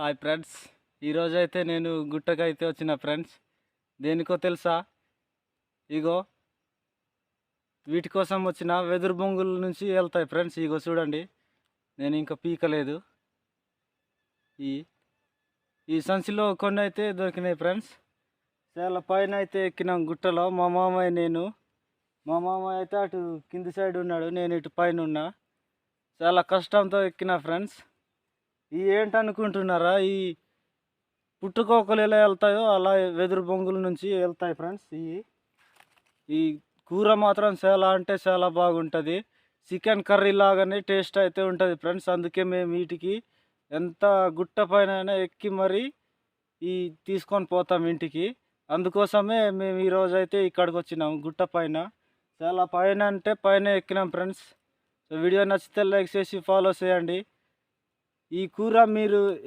Hi friends, ఈరోజైతే నేను గుట్టకైతే వచ్చిన ఫ్రెండ్స్. దేనికో తెలుసా? ఇగో వీటి కోసం వచ్చిన వెదురు బొంగుల నుంచి వెళ్తాయి ఫ్రెండ్స్. ఇగో చూడండి, నేను ఇంకా పీకలేదు. ఈ ఈ సంచిలో కొన్ని అయితే దొరికినాయి ఫ్రెండ్స్. చాలా పైన అయితే ఎక్కినాం గుట్టలో, మా మామయ్య నేను. మా మామయ్య అయితే అటు కింది సైడ్ ఉన్నాడు, నేను ఇటు పైన ఉన్నా. చాలా కష్టంతో ఎక్కిన ఫ్రెండ్స్. ఈ ఏంటనుకుంటున్నారా? ఈ పుట్టుకోకలు ఎలా వెళ్తాయో అలా వెదురు బొంగుల నుంచి వెళ్తాయి ఫ్రెండ్స్. ఈ కూర మాత్రం చాలా అంటే చాలా బాగుంటుంది. చికెన్ కర్రీ లాగానే టేస్ట్ అయితే ఉంటుంది ఫ్రెండ్స్. అందుకే మేము వీటికి ఎంత గుట్ట పైన ఎక్కి మరీ ఈ తీసుకొని పోతాం ఇంటికి. అందుకోసమే మేము ఈరోజు అయితే ఇక్కడికి వచ్చినాం గుట్ట పైన. చాలా పైన అంటే పైన ఎక్కినాం ఫ్రెండ్స్. వీడియో నచ్చితే లైక్ చేసి ఫాలో చేయండి. ఈ కూర మీరు